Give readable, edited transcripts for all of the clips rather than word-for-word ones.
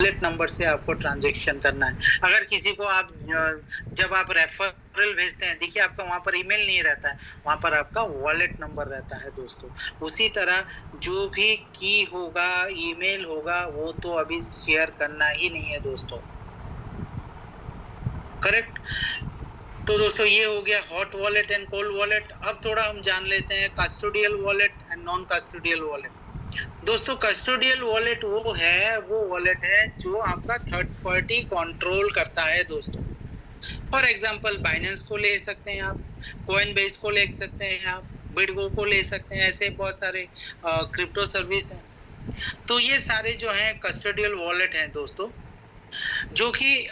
Wallet number से आपको transaction करना है। अगर किसी को आप जब आप रेफ़रल भेजते हैं, देखिए आपका वहाँ पर ईमेल नहीं रहता है, वहाँ पर आपका वॉलेट नंबर रहता है दोस्तों। उसी तरह जो भी की होगा, ईमेल होगा, वो तो अभी शेयर करना ही नहीं है दोस्तों। करेक्ट? तो दोस्तों ये हो गया hot wallet and cold wallet. अब थोड़ा हम जान लेते हैं custodial wallet and non custodial wallet. दोस्तों कस्टोडियल वॉलेट वो वॉलेट है जो आपका थर्ड पार्टी कंट्रोल करता है दोस्तों। फॉर एग्जांपल बाइनेंस को ले सकते हैं आप, कॉइनबेस को ले सकते हैं आप, बिटगो को ले सकते हैं, ऐसे बहुत सारे क्रिप्टो सर्विस हैं। तो ये सारे जो हैं कस्टोडियल वॉलेट हैं दोस्तों, जो कि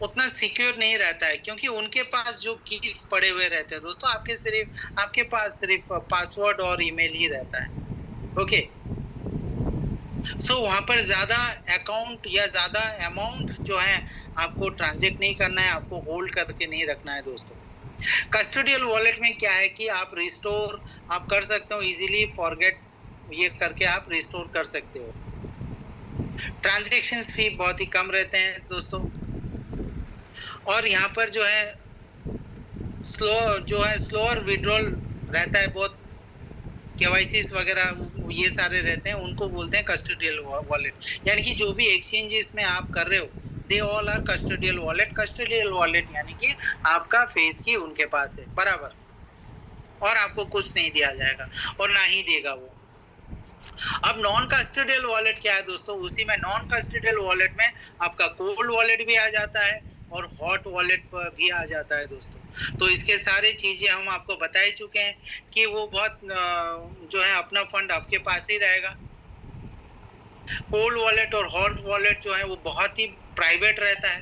उतना सिक्योर नहीं रहता है क्योंकि उनके पास जो कीज पड़े हुए रहते हैं दोस्तों, आपके पास सिर्फ पासवर्ड और ईमेल ही रहता है। ओके, वहाँ पर ज़्यादा अकाउंट या ज़्यादा अमाउंट जो है आपको ट्रांज़ैक्ट नहीं करना है, आपको होल्ड करके नहीं रखना है दोस्तों। कस्टोडियल वॉलेट में क्या है कि आप रिस्टोर आप कर सकते हो, ईज़िली फॉरगेट ये करके आप रिस्टोर कर सकते हो। ट्रांज़ैक्शंस फी बहुत ही कम रहते हैं दोस्तों। और यहाँ पर जो है स्लो और विथड्रॉल रहता है बहुत। केवाईसीस वगैरह ये सारे रहते हैं, उनको बोलते हैं कस्टोडियल वॉलेट। यानी कि जो भी एक्सचेंजेस में आप कर रहे हो, they all are custodial wallet. Custodial wallet यानी कि आपका फेस की उनके पास है, बराबर। और आपको कुछ नहीं दिया जाएगा और ना ही देगा वो। अब नॉन कस्टोडियल वॉलेट क्या है दोस्तों? उसी में नॉन कस्टोडियल वॉलेट में आपका कोल्ड वॉलेट भी आ जाता है और हॉट वॉलेट पर भी आ जाता है दोस्तों। तो इसके सारे चीजें हम आपको बता ही चुके हैं कि वो बहुत जो है अपना फंड आपके पास ही रहेगा। कोल्ड वॉलेट और हॉट वॉलेट जो है वो बहुत ही प्राइवेट रहता है,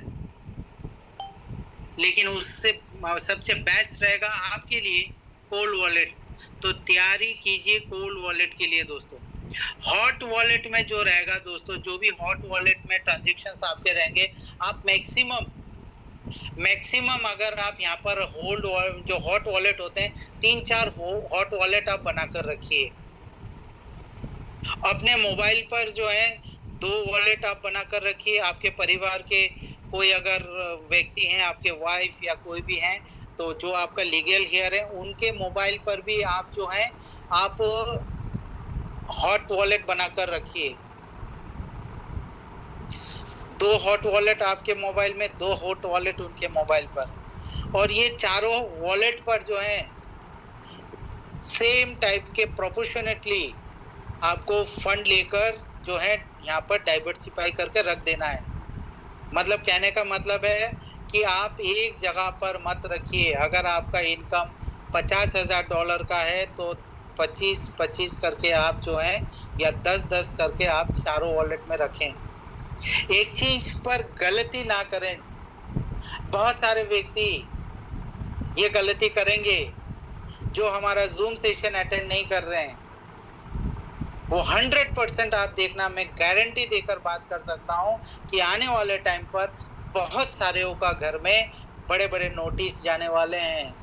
लेकिन उससे सबसे बेस्ट रहेगा आपके लिए कोल्ड वॉलेट। तो तैयारी कीजिए कोल्ड वॉलेट के लिए दोस्तों। हॉट वॉलेट में जो रहेगा दोस्तों, जो भी हॉट वॉलेट में ट्रांजैक्शंस आपके रहेंगे, आप मैक्सिमम अगर आप यहाँ पर जो हॉट वॉलेट होते हैं, 3-4 हॉट वॉलेट आप बनाकर रखिए। अपने मोबाइल पर जो है 2 वॉलेट आप बनाकर रखिए। आपके परिवार के कोई अगर व्यक्ति हैं, आपके वाइफ या कोई भी हैं, तो जो आपका लीगल हेयर है, उनके मोबाइल पर भी आप जो है आप हॉट वॉलेट बनाकर रखिए। 2 हॉट वॉलेट आपके मोबाइल में, 2 हॉट वॉलेट उनके मोबाइल पर। और ये चारों वॉलेट पर जो है सेम टाइप के प्रोपोर्शनेटली आपको फंड लेकर जो है यहाँ पर डाइवर्सिफाई करके रख देना है। मतलब कहने का मतलब है कि आप एक जगह पर मत रखिए। अगर आपका इनकम $50,000 का है तो 25-25 करके आप जो है या 10-10 करके आप चारों वॉलेट में रखें। एक चीज पर गलती ना करें। बहुत सारे व्यक्ति ये गलती करेंगे जो हमारा जूम सेशन अटेंड नहीं कर रहे हैं। वो 100% आप देखना, मैं गारंटी देकर बात कर सकता हूँ कि आने वाले टाइम पर बहुत सारे का घर में बड़े-बड़े नोटिस जाने वाले हैं।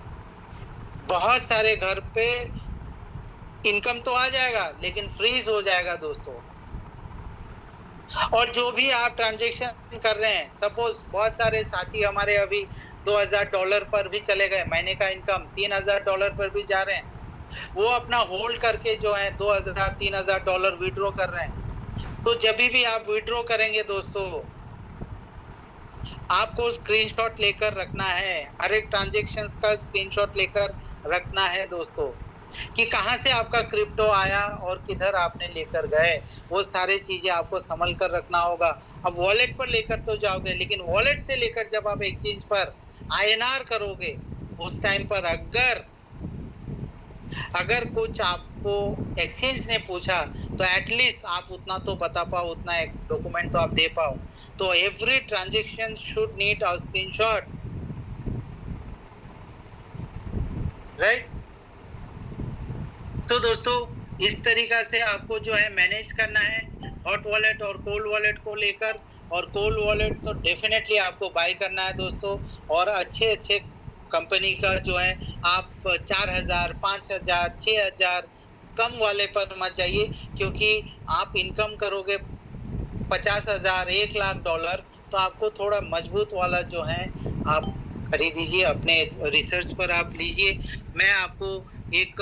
बहुत सारे घर पे इनकम तो आ जाएगा लेकिन फ्रीज हो जाएगा दोस्तों। और जो भी आप ट्रांजैक्शन कर रहे हैं, सपोज बहुत सारे साथी हमारे अभी $2,000 पर भी चले गए, महीने का इनकम $3,000 पर भी जा रहे हैं। वो अपना होल्ड करके जो है $2,000-3,000 विथड्रॉ कर रहे हैं। तो जब भी आप विथड्रॉ करेंगे दोस्तों, आपको स्क्रीनशॉट लेकर रखना है। हर एक ट्रांजैक्शंस का स्क्रीनशॉट लेकर रखना है दोस्तों, कि कहाँ से आपका क्रिप्टो आया और किधर आपने लेकर गए। वो सारी चीजें आपको संभल कर रखना होगा। अब वॉलेट पर लेकर तो जाओगे, लेकिन वॉलेट से लेकर जब आप एक्सचेंज पर आईएनआर करोगे, उस टाइम पर अगर कुछ आपको एक्सचेंज ने पूछा तो एटलीस्ट आप उतना तो बता पाओ, उतना एक डॉक्यूमेंट तो आप दे पाओ। तो every transaction should need a screenshot, right? तो दोस्तों इस तरीका से आपको जो है मैनेज करना है हॉट वॉलेट और कोल्ड वॉलेट को लेकर। और कोल्ड वॉलेट तो डेफिनेटली आपको बाय करना है दोस्तों। और अच्छे कंपनी का जो है आप 4,000, 5,000, 6,000 कम वाले पर मत जाइए, क्योंकि आप इनकम करोगे $50,000 $1,00,000 तो आपको थोड़ा मजबूत वाला जो है आप खरीदीजिए, अपने रिसर्च पर आप लीजिए। मैं आपको एक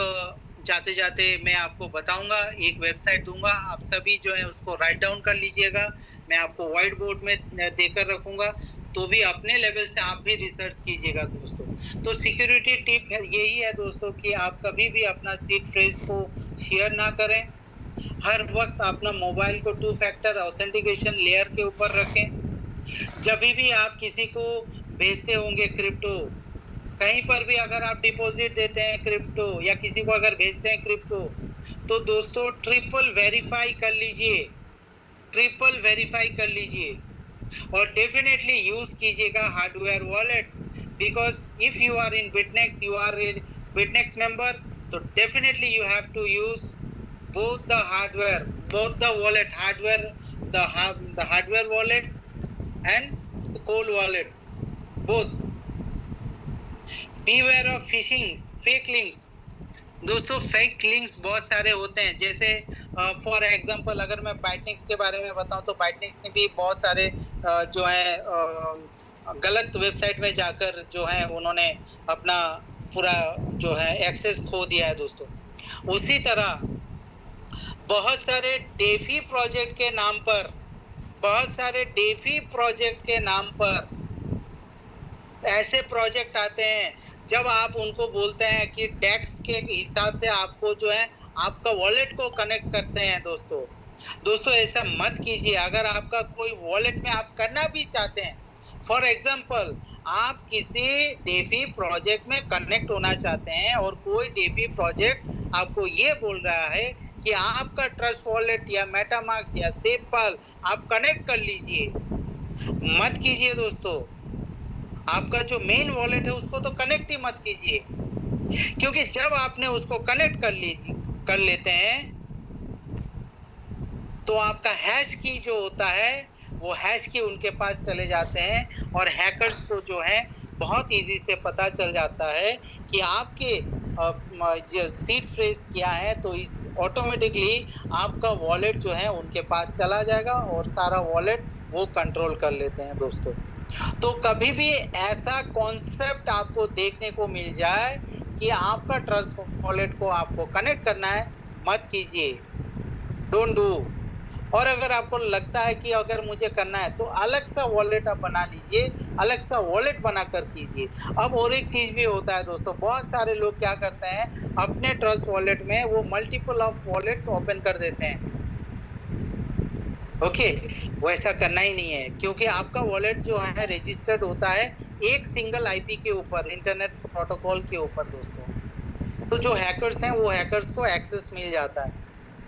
जाते-जाते मैं आपको बताऊँगा, एक वेबसाइट दूँगा, आप सभी जो है उसको राइट डाउन कर लीजिएगा। मैं आपको व्हाइट बोर्ड में देकर रखूँगा, तो भी अपने लेवल से आप भी रिसर्च कीजिएगा दोस्तों। तो सिक्योरिटी टिप है यही है दोस्तों कि आप कभी भी अपना सीड फ्रेज़ को शेयर ना करें। हर वक़्त अपना मोबाइल को 2 फैक्टर ऑथेंटिकेशन लेयर के ऊपर रखें। जभी भी आप किसी को भेजते होंगे क्रिप्टो, कहीं पर भी अगर आप डिपॉजिट देते हैं क्रिप्टो या किसी को अगर भेजते हैं क्रिप्टो, तो दोस्तों ट्रिपल वेरीफाई कर लीजिए, ट्रिपल वेरीफाई कर लीजिए और डेफिनेटली यूज़ कीजिएगा hardware wallet, because if you are in Bitnex, you are a Bitnex member, तो definitely you have to use both the hardware, both the wallet hardware, the hardware wallet and the cold wallet, both. Beware of phishing, fake links. दोस्तों fake links बहुत सारे होते हैं, जैसे for example अगर मैं बाइटनिक्स के बारे में बताऊं तो बाइटनिक्स ने भी बहुत सारे जो है गलत वेबसाइट में जाकर जो है उन्होंने अपना पूरा जो है एक्सेस खो दिया है दोस्तों। उसी तरह बहुत सारे डेफी प्रोजेक्ट के नाम पर, बहुत सारे डेफी प्रोजेक्ट के नाम पर ऐसे प्रोजेक्ट आते हैं, जब आप उनको बोलते हैं कि डेक्स के हिसाब से आपको जो है आपका वॉलेट को कनेक्ट करते हैं दोस्तों। दोस्तों ऐसा मत कीजिए। अगर आपका कोई वॉलेट में आप करना भी चाहते हैं, फॉर एग्जाम्पल आप किसी डेफी प्रोजेक्ट में कनेक्ट होना चाहते हैं और कोई डेफी प्रोजेक्ट आपको ये बोल रहा है कि आपका ट्रस्ट वॉलेट या मेटामास्क या सेफपाल आप कनेक्ट कर लीजिए, मत कीजिए दोस्तों। आपका जो मेन वॉलेट है उसको तो कनेक्ट ही मत कीजिए, क्योंकि जब आपने उसको कनेक्ट कर लेते हैं तो आपका हैश की जो होता है वो हैश की उनके पास चले जाते हैं और हैकर्स को जो है बहुत इजी से पता चल जाता है कि आपके जो सीड फ्रेज क्या है, तो इस ऑटोमेटिकली आपका वॉलेट जो है उनके पास चला जाएगा और सारा वॉलेट वो कंट्रोल कर लेते हैं दोस्तों। तो कभी भी ऐसा कॉन्सेप्ट आपको देखने को मिल जाए कि आपका ट्रस्ट वॉलेट को आपको कनेक्ट करना है, मत कीजिए, डोंट डू। और अगर आपको लगता है कि अगर मुझे करना है तो अलग सा वॉलेट आप बना लीजिए, अलग सा वॉलेट बनाकर कीजिए। अब और एक चीज भी होता है दोस्तों, बहुत सारे लोग क्या करते हैं, अपने ट्रस्ट वॉलेट में वो मल्टीपल ऑफ वॉलेट्स ओपन कर देते हैं। ओके, वैसा करना ही नहीं है, क्योंकि आपका वॉलेट जो है रजिस्टर्ड होता है एक सिंगल आईपी के ऊपर, इंटरनेट प्रोटोकॉल के ऊपर दोस्तों। तो जो हैकर्स हैं वो हैकर्स को एक्सेस मिल जाता है,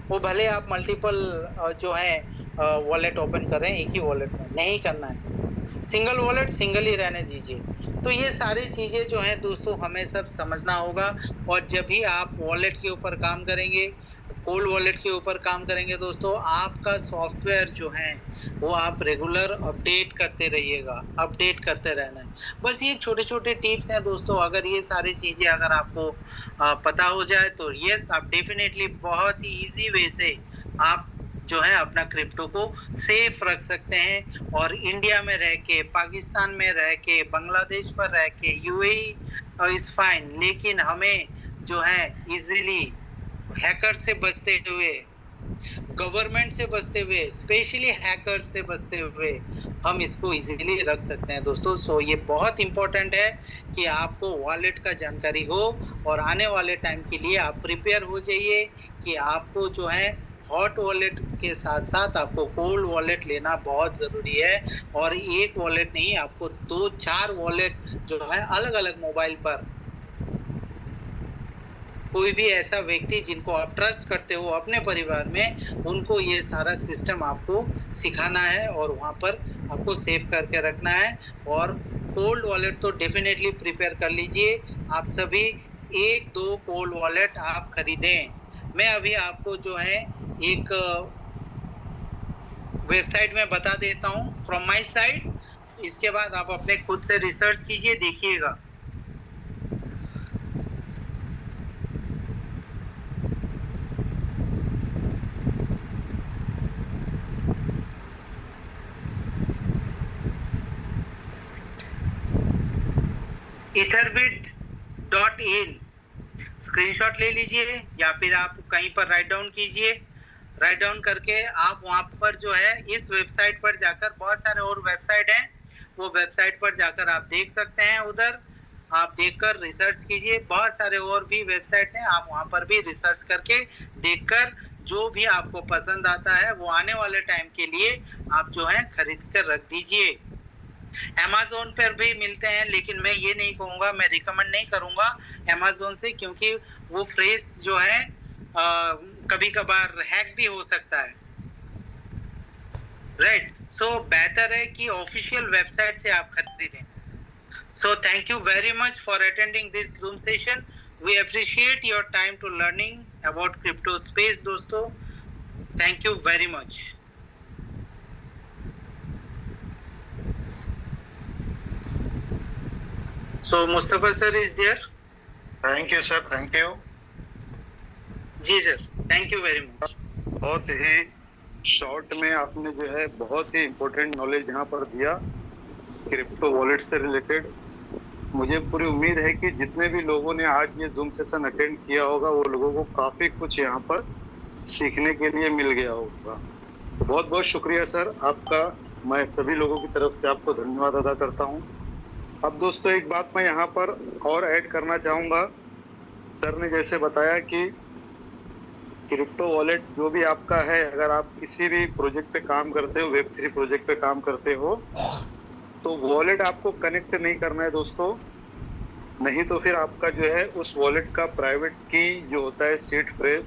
वो भले आप मल्टीपल जो है वॉलेट ओपन करें, एक ही वॉलेट में नहीं करना है, सिंगल वॉलेट सिंगल ही रहने दीजिए। तो ये सारी चीजें जो है दोस्तों हमें सब समझना होगा, और जब भी आप वॉलेट के ऊपर काम करेंगे, कोल्ड वॉलेट के ऊपर काम करेंगे दोस्तों, आपका सॉफ्टवेयर जो है वो आप रेगुलर अपडेट करते रहिएगा, अपडेट करते रहना है। बस ये छोटे-छोटे टिप्स हैं दोस्तों, अगर ये सारी चीजें अगर आपको पता हो जाए तो यस, आप डेफिनेटली बहुत ही इजी वे से आप जो है अपना क्रिप्टो को सेफ रख सकते हैं, और इंडिया में रह के, पाकिस्तान में रह के, बांग्लादेश पर रह के, यूएई इज फाइन, लेकिन हमें जो है इजीली हैकर से बचते हुए, गवर्नमेंट से बचते हुए, स्पेशली हैकर्स से बचते हुए हम इसको इजीली रख सकते हैं दोस्तों। सो ये बहुत इंपॉर्टेंट है कि आपको वॉलेट का जानकारी हो, और आने वाले टाइम के लिए आप प्रिपेयर हो जाइए कि आपको जो है हॉट वॉलेट के साथ साथ आपको कोल्ड वॉलेट लेना बहुत ज़रूरी है, और एक वॉलेट नहीं, आपको 2-4 वॉलेट जो है अलग-अलग मोबाइल पर, कोई भी ऐसा व्यक्ति जिनको आप ट्रस्ट करते हो अपने परिवार में, उनको ये सारा सिस्टम आपको सिखाना है और वहाँ पर आपको सेव करके रखना है। और कोल्ड वॉलेट तो डेफिनेटली प्रिपेयर कर लीजिए। आप सभी 1-2 कोल्ड वॉलेट आप खरीदें। मैं अभी आपको जो है एक वेबसाइट में बता देता हूँ फ्रॉम माय साइड, इसके बाद आप अपने खुद से रिसर्च कीजिए, देखिएगा। etherbit.in स्क्रीनशॉट ले लीजिए या फिर आप कहीं पर राइट डाउन कीजिए। राइट डाउन करके आप वहां पर जो है इस वेबसाइट पर जाकर, बहुत सारे और वेबसाइट हैं, वो वेबसाइट पर जाकर आप देख सकते हैं। उधर आप देखकर रिसर्च कीजिए, बहुत सारे और भी वेबसाइट्स हैं, आप वहां पर भी रिसर्च करके देखकर जो भी आपको पसंद आता है वो आने वाले टाइम के लिए आप जो है खरीद कर रख दीजिए। Amazon पर भी मिलते हैं, लेकिन मैं ये नहीं कहूँगा, मैं रिकमेंड नहीं करूँगा Amazon से, क्योंकि वो फ्रेश जो है कभी कभार हैक भी हो सकता है, राइट। सो बेहतर है कि ऑफिशियल वेबसाइट से आप खरीदें। So thank you very much for attending this Zoom सेशन। We appreciate your time to learning about crypto space दोस्तों। Thank you very much. So Mustafa sir is there? Thank you sir, thank you. जी sir, thank you very much. बहुत ही short में आपने जो है बहुत ही इम्पोर्टेंट नॉलेज यहाँ पर दिया क्रिप्टो वॉलेट से रिलेटेड। मुझे पूरी उम्मीद है कि जितने भी लोगों ने आज ये जूम सेशन अटेंड किया होगा वो लोगों को काफी कुछ यहाँ पर सीखने के लिए मिल गया होगा। तो बहुत बहुत शुक्रिया सर आपका। मैं सभी लोगों की तरफ से आपको धन्यवाद अदा करता हूँ। अब दोस्तों एक बात मैं यहाँ पर और ऐड करना चाहूंगा। सर ने जैसे बताया कि क्रिप्टो वॉलेट जो भी आपका है, अगर आप किसी भी प्रोजेक्ट पे काम करते हो, Web3 प्रोजेक्ट पे काम करते हो, तो वॉलेट आपको कनेक्ट नहीं करना है दोस्तों। नहीं तो फिर आपका जो है उस वॉलेट का प्राइवेट की जो होता है सीड फ्रेज,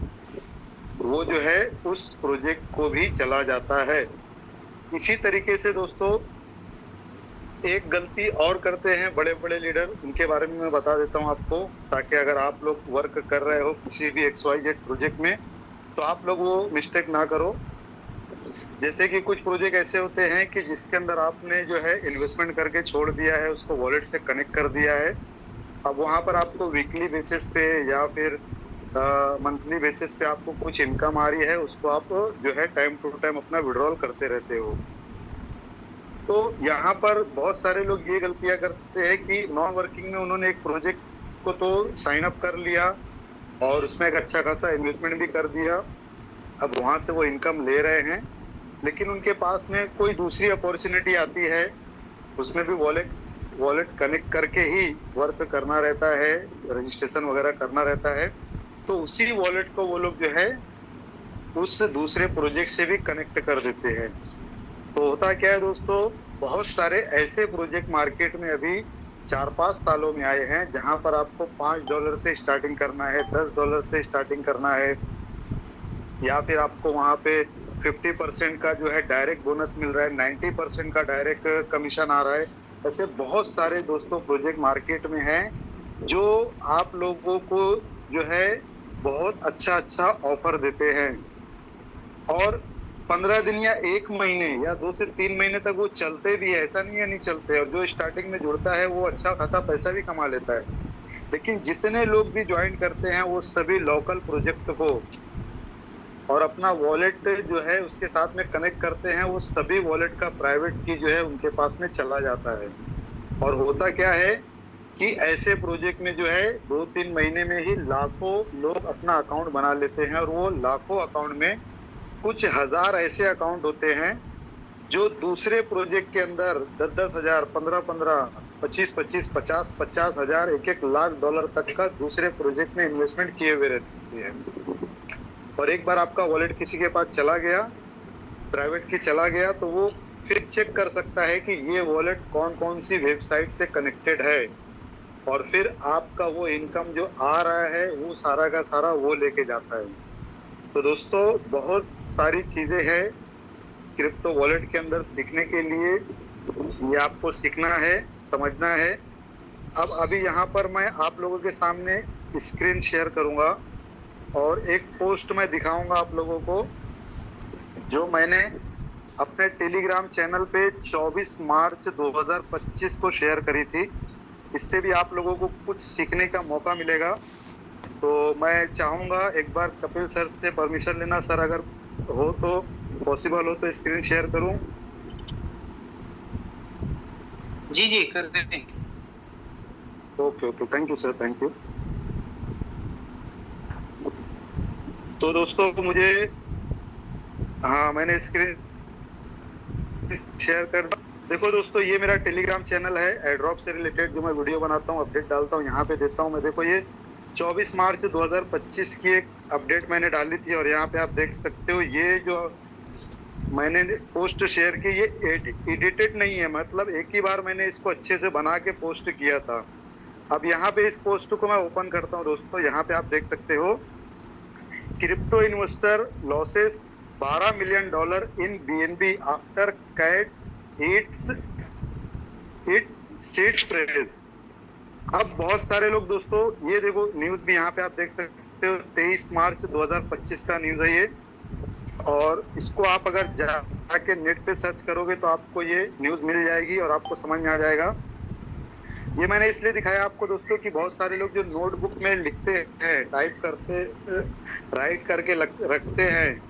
वो जो है उस प्रोजेक्ट को भी चला जाता है। इसी तरीके से दोस्तों एक गलती और करते हैं बड़े बड़े लीडर, उनके बारे में मैं बता देता हूँ आपको, ताकि अगर आप लोग वर्क कर रहे हो किसी भी XYZ प्रोजेक्ट में तो आप लोग वो मिस्टेक ना करो। जैसे कि कुछ प्रोजेक्ट ऐसे होते हैं कि जिसके अंदर आपने जो है इन्वेस्टमेंट करके छोड़ दिया है, उसको वॉलेट से कनेक्ट कर दिया है। अब वहां पर आपको वीकली बेसिस पे या फिर मंथली बेसिस पे आपको कुछ इनकम आ रही है, उसको आप जो है टाइम टू टाइम अपना विड्रॉल करते रहते हो। तो यहाँ पर बहुत सारे लोग ये गलतियां करते हैं कि नॉन वर्किंग में उन्होंने एक प्रोजेक्ट को तो साइन अप कर लिया और उसमें एक अच्छा खासा इन्वेस्टमेंट भी कर दिया। अब वहां से वो इनकम ले रहे हैं, लेकिन उनके पास में कोई दूसरी अपॉर्चुनिटी आती है, उसमें भी वॉलेट वॉलेट कनेक्ट करके ही वर्क करना रहता है, रजिस्ट्रेशन वगैरह करना रहता है। तो उसी वॉलेट को वो लोग जो है उस दूसरे प्रोजेक्ट से भी कनेक्ट कर देते हैं। तो होता क्या है दोस्तों, बहुत सारे ऐसे प्रोजेक्ट मार्केट में अभी 4-5 सालों में आए हैं जहां पर आपको $5 से स्टार्टिंग करना है, $10 से स्टार्टिंग करना है, या फिर आपको वहां पे 50% का जो है डायरेक्ट बोनस मिल रहा है, 90% का डायरेक्ट कमीशन आ रहा है। ऐसे बहुत सारे दोस्तों प्रोजेक्ट मार्केट में हैं जो आप लोगों को जो है बहुत अच्छा अच्छा ऑफर देते हैं, और 15 दिन या 1 महीने या 2 से 3 महीने तक वो चलते भी है, ऐसा नहीं है नहीं चलते। और जो स्टार्टिंग में जुड़ता है वो अच्छा खासा पैसा भी कमा लेता है। लेकिन जितने लोग भी ज्वाइन करते हैं वो सभी लोकल प्रोजेक्ट को और अपना वॉलेट जो है उसके साथ में कनेक्ट करते हैं, वो सभी वॉलेट का प्राइवेट की जो है उनके पास में चला जाता है। और होता क्या है कि ऐसे प्रोजेक्ट में जो है 2-3 महीने में ही लाखों लोग अपना अकाउंट बना लेते हैं, और वो लाखों अकाउंट में कुछ हजार ऐसे अकाउंट होते हैं जो दूसरे प्रोजेक्ट के अंदर 10-10 हजार, 15-15, 25-25, 50-50 हजार, 1-1 लाख डॉलर तक का दूसरे प्रोजेक्ट में इन्वेस्टमेंट किए हुए रहते हैं। और एक बार आपका वॉलेट किसी के पास चला गया, प्राइवेट की चला गया, तो वो फिर चेक कर सकता है कि ये वॉलेट कौन कौन सी वेबसाइट से कनेक्टेड है, और फिर आपका वो इनकम जो आ रहा है वो सारा का सारा वो लेके जाता है। तो दोस्तों बहुत सारी चीजें हैं क्रिप्टो वॉलेट के अंदर सीखने के लिए, ये आपको सीखना है, समझना है। अब अभी यहाँ पर मैं आप लोगों के सामने स्क्रीन शेयर करूंगा और एक पोस्ट मैं दिखाऊंगा आप लोगों को, जो मैंने अपने टेलीग्राम चैनल पे 24 मार्च 2025 को शेयर करी थी। इससे भी आप लोगों को कुछ सीखने का मौका मिलेगा। तो मैं चाहूंगा एक बार कपिल सर से परमिशन लेना, सर अगर हो तो पॉसिबल हो तो स्क्रीन शेयर करूं। जी जी कर दें। Okay okay, thank you sir, thank you. तो दोस्तों मुझे, हाँ मैंने स्क्रीन शेयर कर, देखो दोस्तों ये मेरा टेलीग्राम चैनल है, एयरड्रॉप से रिलेटेड जो मैं वीडियो बनाता हूँ, अपडेट डालता हूँ, यहाँ पे देता हूँ मैं। देखो ये 24 मार्च 2025 की एक अपडेट मैंने डाली थी, और यहाँ पे आप देख सकते हो ये जो मैंने पोस्ट शेयर की, ये एडिटेड नहीं है, मतलब एक ही बार मैंने इसको अच्छे से बना के पोस्ट किया था। अब यहाँ पे इस पोस्ट को मैं ओपन करता हूँ दोस्तों, यहाँ पे आप देख सकते हो, crypto investor losses $12 million in BNB after cat its seed phrase. अब बहुत सारे लोग दोस्तों, ये देखो न्यूज भी यहाँ पे आप देख सकते हो, 23 मार्च 2025 का न्यूज है ये, और इसको आप अगर जाके नेट पे सर्च करोगे तो आपको ये न्यूज मिल जाएगी और आपको समझ में आ जाएगा। ये मैंने इसलिए दिखाया आपको दोस्तों कि बहुत सारे लोग जो नोटबुक में लिखते हैं, टाइप करते, राइट करके रखते हैं,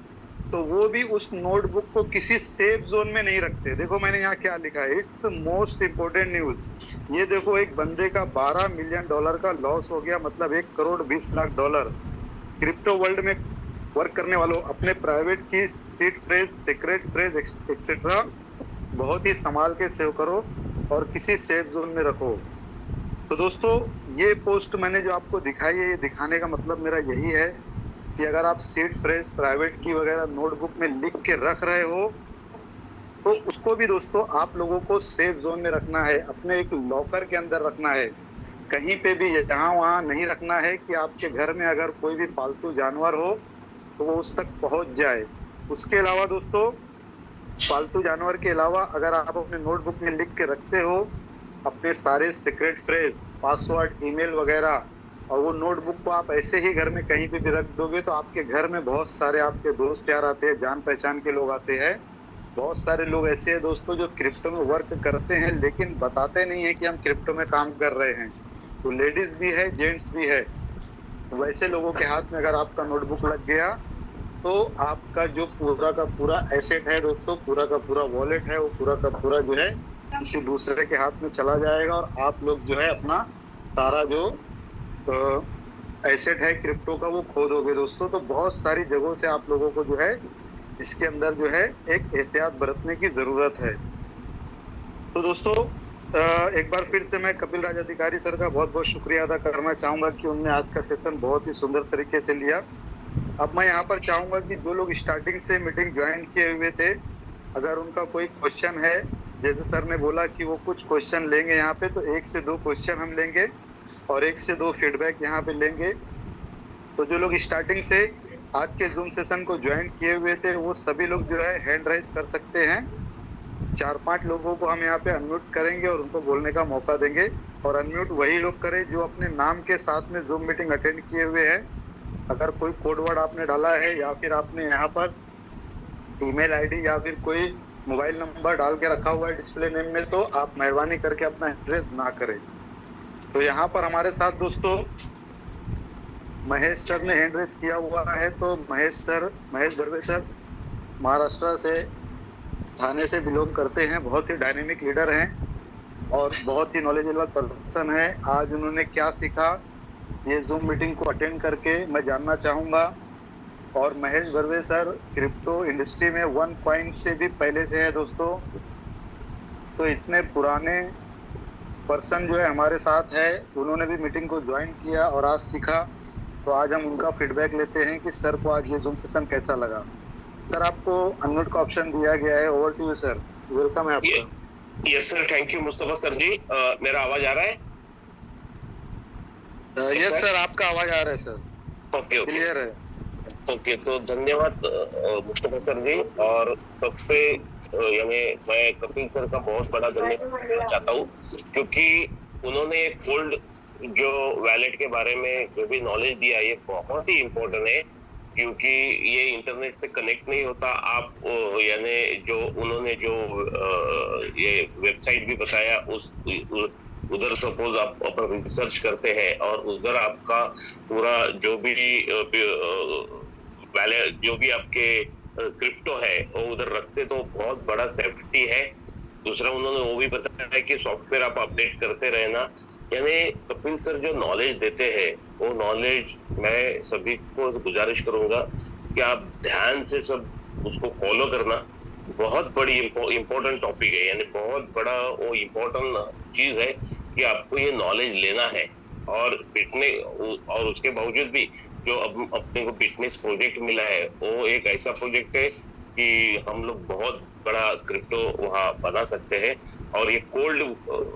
तो वो भी उस नोटबुक को किसी सेफ जोन में नहीं रखते। देखो मैंने यहाँ क्या लिखा है, इट्स मोस्ट इम्पोर्टेंट न्यूज। ये देखो एक बंदे का $12 मिलियन का लॉस हो गया, मतलब $1,20,00,000। क्रिप्टो वर्ल्ड में वर्क करने वालों, अपने प्राइवेट की seed phrase, secret phrase etcetera बहुत ही संभाल के सेव करो और किसी सेफ जोन में रखो। तो दोस्तों ये पोस्ट मैंने जो आपको दिखाई है, ये दिखाने का मतलब मेरा यही है कि अगर आप सीड फ्रेज, प्राइवेट की वगैरह नोटबुक में लिख के रख रहे हो, तो उसको भी दोस्तों आप लोगों को सेफ जोन में रखना है, अपने एक लॉकर के अंदर रखना है, कहीं पे भी जहाँ वहाँ नहीं रखना है कि आपके घर में अगर कोई भी पालतू जानवर हो तो वो उस तक पहुंच जाए। उसके अलावा दोस्तों, पालतू जानवर के अलावा अगर आप अपने नोटबुक में लिख के रखते हो अपने सारे सीक्रेट फ्रेज, पासवर्ड, ईमेल वगैरह, और वो नोटबुक को आप ऐसे ही घर में कहीं पे भी रख दोगे, तो आपके घर में बहुत सारे आपके दोस्त यार आते हैं, जान पहचान के लोग आते हैं। बहुत सारे लोग ऐसे हैं दोस्तों जो क्रिप्टो में वर्क करते हैं लेकिन बताते नहीं है कि हम क्रिप्टो में काम कर रहे हैं। तो लेडीज भी है, जेंट्स भी है, वैसे लोगों के हाथ में अगर आपका नोटबुक लग गया तो आपका जो पूरा का पूरा एसेट है दोस्तों, पूरा का पूरा वॉलेट है, वो पूरा का पूरा जो है किसी दूसरे के हाथ में चला जाएगा, और आप लोग जो है अपना सारा जो एसेट है क्रिप्टो का वो खो दोगे दोस्तों। तो बहुत सारी जगहों से आप लोगों को जो है इसके अंदर जो है एक एहतियात बरतने की जरूरत है। तो दोस्तों एक बार फिर से मैं कपिल राज अधिकारी सर का बहुत बहुत शुक्रिया अदा करना चाहूंगा कि उन्होंने आज का सेशन बहुत ही सुंदर तरीके से लिया। अब मैं यहाँ पर चाहूंगा कि जो लोग स्टार्टिंग से मीटिंग ज्वाइन किए हुए थे, अगर उनका कोई क्वेश्चन है, जैसे सर ने बोला कि वो कुछ क्वेश्चन लेंगे यहाँ पे, तो 1 से 2 क्वेश्चन हम लेंगे और 1 से 2 फीडबैक यहाँ पे लेंगे। तो जो लोग स्टार्टिंग से आज के जूम सेशन को ज्वाइन किए हुए थे, वो सभी लोग जो है हैंड राइज कर सकते हैं। 4-5 लोगों को हम यहाँ पे अनम्यूट करेंगे और उनको बोलने का मौका देंगे, और अनम्यूट वही लोग करें जो अपने नाम के साथ में जूम मीटिंग अटेंड किए हुए हैं। अगर कोई कोड वर्ड आपने डाला है या फिर आपने यहाँ पर ईमेल आईडी या फिर कोई मोबाइल नंबर डाल के रखा हुआ है डिस्प्ले नेम में, तो आप मेहरबानी करके अपना एड्रेस ना करें। तो यहाँ पर हमारे साथ दोस्तों महेश सर ने हैंड रेस किया हुआ है। तो महेश दरवे सर महाराष्ट्र से, थाने से बिलोंग करते हैं, बहुत ही डायनेमिक लीडर हैं और बहुत ही नॉलेजेबल पर्सन है। आज उन्होंने क्या सीखा ये जूम मीटिंग को अटेंड करके मैं जानना चाहूंगा। और Mahesh Barve sir crypto industry में 1 कॉइन से भी पहले से है दोस्तों, तो इतने पुराने पर्सन जो है हमारे साथ है, उन्होंने भी मीटिंग को ज्वाइन किया और आज सीखा। तो आज हम उनका फीडबैक लेते हैं कि सर को आज ये जूम सेशन कैसा लगा। सर आपको अनम्यूट का ऑप्शन दिया गया है, over to you sir, welcome है आपका। Yes sir, thank you Mustafa sir ji. मेरा आवाज आ रहा है? यस सर, आपका आवाज आ रहा है सर, ओके ओके क्लियर है। ओके, तो धन्यवाद मुस्तफा सर जी। और सबसे यानी मैं कपिल सर का बहुत बड़ा धन्यवाद करना चाहता हूँ, क्योंकि उन्होंने एक कोल्ड जो वैलेट के बारे में जो भी नॉलेज दिया, ये बहुत ही इम्पोर्टेंट है, क्योंकि ये इंटरनेट से कनेक्ट नहीं होता। आप यानी जो उन्होंने जो ये वेबसाइट भी बताया, उधर सपोज आप अपन रिसर्च करते हैं और उधर आपका पूरा जो भी जो भी आपके क्रिप्टो है वो उधर रखते, तो बहुत बड़ा सेफ्टी है। दूसरा उन्होंने वो भी बताया है कि सॉफ्टवेयर आप अपडेट करते रहना, यानी कपिल सर जो नॉलेज देते हैं वो नॉलेज मैं सभी को गुजारिश करूंगा कि आप ध्यान से सब उसको फॉलो करना। बहुत बड़ी इम्पोर्टेंट टॉपिक है, यानी बहुत बड़ा वो इम्पोर्टेंट चीज है कि आपको ये नॉलेज लेना है। और और उसके बावजूद भी जो अब अपने को बिजनेस प्रोजेक्ट मिला है वो एक ऐसा प्रोजेक्ट है कि हम लोग बहुत बड़ा क्रिप्टो वहां बना सकते हैं। और ये कोल्ड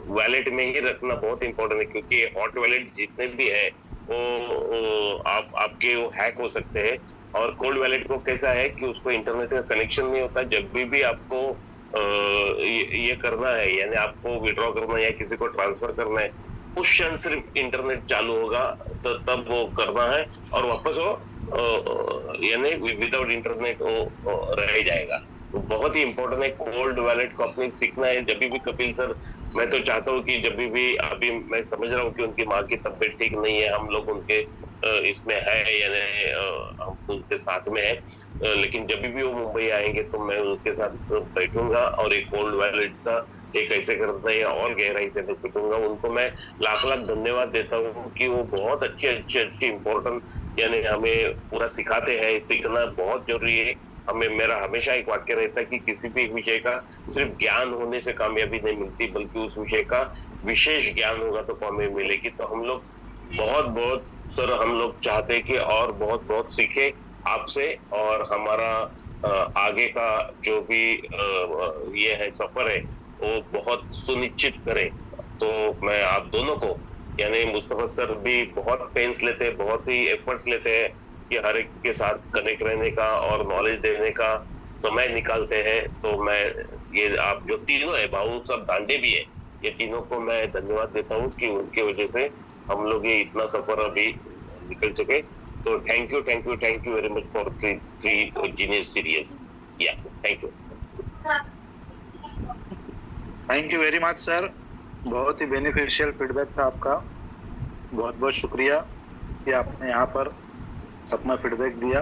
वैलेट में ही रखना बहुत इंपॉर्टेंट है, क्योंकि हॉट वैलेट जितने भी है वो आपके वो हैक हो सकते हैं। और कोल्ड वैलेट को कैसा है कि उसको इंटरनेट का कनेक्शन नहीं होता। जब भी आपको ये करना है, यानी आपको विड्रॉ करना है या किसी को ट्रांसफर करना है, उस क्षण सिर्फ इंटरनेट चालू होगा तो तब वो करना है, और वापस वो यानी विदाउट इंटरनेट वो रह जाएगा। तो बहुत ही इंपॉर्टेंट है कोल्ड वैलेट को अपने सीखना है। जब भी कपिल सर, मैं तो चाहता हूँ कि जब भी अभी मैं समझ रहा हूँ कि उनकी माँ की तबीयत ठीक नहीं है, हम लोग उनके इसमें है यानी हम उनके साथ में है, लेकिन जब भी वो मुंबई आएंगे तो मैं उनके साथ बैठूंगा और एक कोल्ड वैलेट का ये कैसे करना है और गहराई से मैं सीखूंगा। उनको मैं लाख लाख धन्यवाद देता हूँ कि वो बहुत अच्छी इंपॉर्टेंट यानी हमें पूरा सिखाते हैं। सीखना बहुत जरूरी है हमें। मेरा हमेशा एक वाक्य रहता है कि किसी भी विषय का सिर्फ ज्ञान होने से कामयाबी नहीं मिलती, बल्कि उस विषय का विशेष ज्ञान होगा तो कामयाबी मिलेगी। तो हम लोग बहुत बहुत सर, हम लोग चाहते हैं कि और बहुत बहुत सीखे आपसे, और हमारा आगे का जो भी ये है सफर है वो बहुत सुनिश्चित करे। तो मैं आप दोनों को, यानी मुस्तफा सर भी बहुत पेंस लेते हैं, बहुत ही एफर्ट्स लेते हैं कि हर एक के साथ कनेक्ट रहने का और नॉलेज देने का समय निकालते हैं। तो मैं ये आप जो तीनों है, भाऊ सब दांडे भी है, ये तीनों को मैं धन्यवाद देता हूँ कि उनके वजह से हम लोग ये इतना सफर अभी निकल चुके। तो thank you very much for three genius serious. या thank you. Thank you very much sir, बहुत ही बेनिफिशियल फीडबैक था आपका। बहुत बहुत शुक्रिया कि आपने यहाँ पर अपना फीडबैक दिया।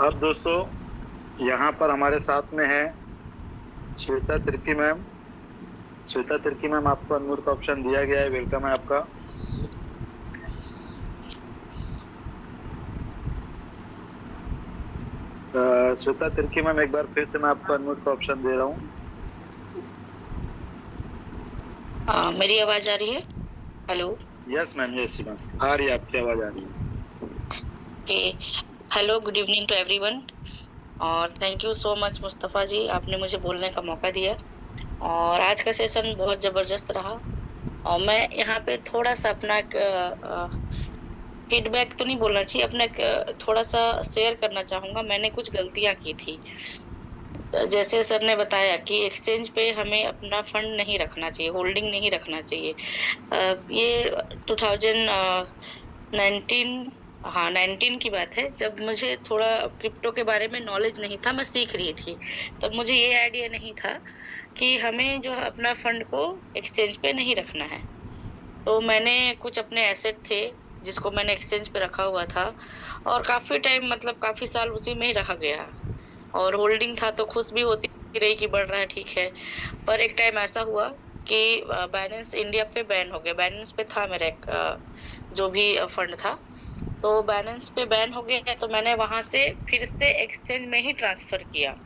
अब दोस्तों यहाँ पर हमारे साथ में है श्वेता तिर्की मैम। श्वेता तिर्की मैम, आपको अनम्यूट का ऑप्शन दिया गया है, वेलकम है आपका। श्वेता तिर्की मैम, एक बार फिर से मैं आपको अनम्यूट का ऑप्शन दे रहा हूँ। मेरी आवाज आ रही है? Hello. Yes ma'am, yes ma'am, आ रही है, आपकी आवाज आ रही है। Hello, good evening to everyone, और thank you so much Mustafa ji, आपने मुझे बोलने का मौका दिया। और आज का सेशन बहुत ज़बरदस्त रहा। और मैं यहाँ पे थोड़ा सा अपना फीडबैक तो नहीं बोलना चाहिए, अपना थोड़ा सा शेयर करना चाहूँगा। मैंने कुछ गलतियाँ की थी। जैसे सर ने बताया कि एक्सचेंज पे हमें अपना फंड नहीं रखना चाहिए, होल्डिंग नहीं रखना चाहिए। ये 2019 हाँ 19 की बात है, जब मुझे थोड़ा क्रिप्टो के बारे में नॉलेज नहीं था, मैं सीख रही थी। तब मुझे ये आइडिया नहीं था कि हमें जो है अपना फंड को एक्सचेंज पे नहीं रखना है। तो मैंने कुछ अपने एसेट थे जिसको मैंने एक्सचेंज पे रखा हुआ था, और काफी टाइम मतलब काफी साल उसी में ही रखा गया। और होल्डिंग था तो खुश भी होती रही कि बढ़ रहा है, ठीक है। पर एक टाइम ऐसा हुआ कि बाइनेंस इंडिया पे बैन हो गया। बाइनेंस पे था मेरा एक जो भी फंड था, तो बाइनेंस पे बैन हो गया, तो मैंने वहां से फिर से एक्सचेंज में ही ट्रांसफर किया,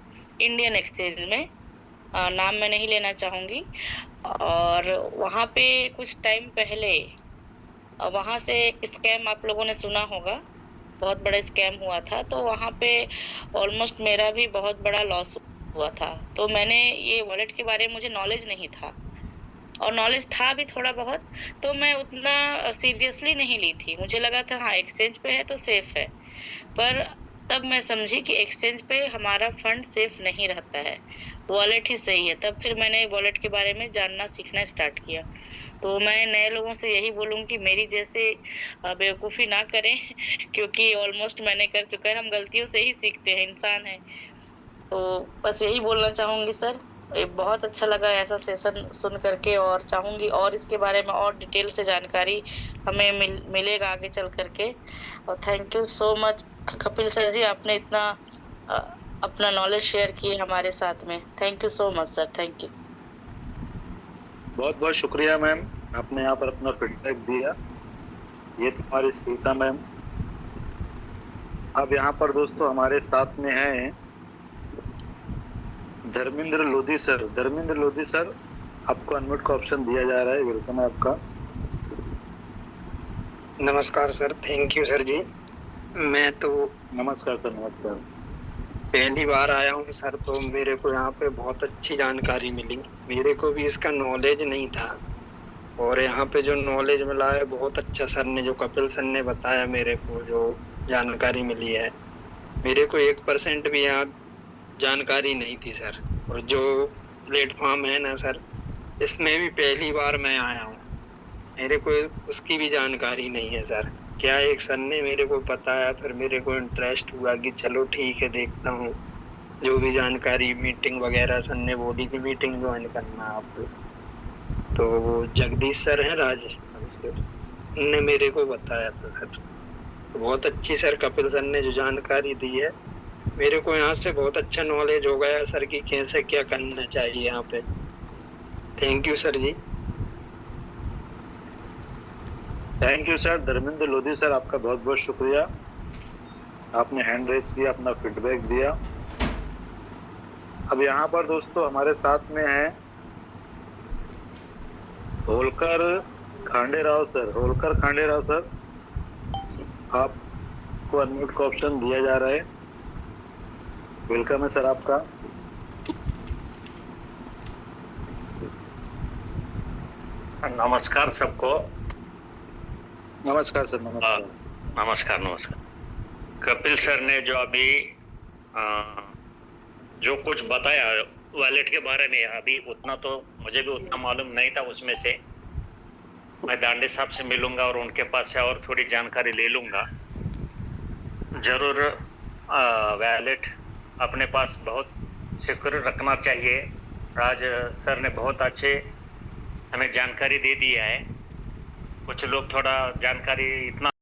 इंडियन एक्सचेंज में। नाम मैं नहीं लेना चाहूंगी। और वहां पे कुछ टाइम पहले वहां से एक स्कैम आप लोगों ने सुना होगा, बहुत बड़ा स्कैम हुआ था। तो वहां पे ऑलमोस्ट मेरा भी बहुत बड़ा लॉस हुआ था। तो मैंने ये वॉलेट के बारे में मुझे नॉलेज नहीं था, और नॉलेज था भी थोड़ा बहुत, तो मैं उतना सीरियसली नहीं ली थी। मुझे लगा था हाँ एक्सचेंज पे है तो सेफ है। पर तब मैं समझी कि एक्सचेंज पे हमारा फंड सेफ नहीं रहता है, वॉलेट ही सही है। तब फिर मैंने वॉलेट के बारे में जानना सीखना स्टार्ट किया। तो मैं नए लोगों से यही बोलूंगी कि मेरी जैसे बेवकूफ़ी ना करें क्योंकि ऑलमोस्ट मैंने कर चुका है। हम गलतियों से ही सीखते हैं, इंसान है। तो बस यही बोलना चाहूंगी सर। बहुत अच्छा लगा ऐसा सेशन सुन करके, और चाहूंगी और इसके बारे में और डिटेल से जानकारी हमें मिलेगा आगे चल करके। और thank you so much Kapil sir ji, आपने इतना अपना नॉलेज शेयर किए हमारे साथ में। Thank you so much sir, thank you. बहुत बहुत शुक्रिया मैम, आपने यहाँ पर अपना फीडबैक दिया। ये तो हमारी सीता मैम। अब यहाँ पर दोस्तों हमारे साथ में हैं धर्मेंद्र लोधी सर। धर्मेंद्र लोधी सर, आपको अनम्यूट का ऑप्शन दिया जा रहा है। वेलकम है आपका। नमस्कार सर, थैंक यू सर जी। मैं तो नमस्कार सर, नमस्कार। पहली बार आया हूँ सर, तो मेरे को यहाँ पे बहुत अच्छी जानकारी मिली। मेरे को भी इसका नॉलेज नहीं था और यहाँ पे जो नॉलेज मिला है बहुत अच्छा। सर ने जो कपिल सर ने बताया, मेरे को जो जानकारी मिली है, मेरे को 1% भी यहाँ जानकारी नहीं थी सर। और जो प्लेटफॉर्म है ना सर, इसमें भी पहली बार मैं आया हूँ, मेरे को उसकी भी जानकारी नहीं है सर। क्या एक सर ने मेरे को बताया, फिर मेरे को इंटरेस्ट हुआ कि चलो ठीक है, देखता हूँ जो भी जानकारी। मीटिंग वगैरह सर ने बोली कि मीटिंग ज्वाइन करना आपको, तो वो जगदीश सर हैं राजस्थान से, उनने मेरे को बताया था सर। तो बहुत अच्छी सर कपिल सर ने जो जानकारी दी है, मेरे को यहाँ से बहुत अच्छा नॉलेज हो गया सर कि कैसे क्या करना चाहिए यहाँ पे। Thank you sir ji. Thank you sir. Dharmendra Lodhi sir, आपका बहुत बहुत शुक्रिया। आपने हैंड रेस किया, अपना फीडबैक दिया। अब यहाँ पर दोस्तों हमारे साथ में है होलकर खांडेराव सर। होलकर खांडेराव सर, आपको अनम्यूट का ऑप्शन दिया जा रहा है। वेलकम है सर आपका। नमस्कार सबको। नमस्कार सर, नमस्कार। नमस्कार नमस्कार। कपिल सर ने जो अभी जो कुछ बताया वॉलेट के बारे में, अभी उतना तो मुझे भी उतना मालूम नहीं था उसमें से। मैं दांडे साहब से मिलूंगा और उनके पास से और थोड़ी जानकारी ले लूंगा। जरूर वॉलेट अपने पास बहुत सिक्योर रखना चाहिए। राज सर ने बहुत अच्छे हमें जानकारी दे दिया है। कुछ लोग थोड़ा जानकारी इतना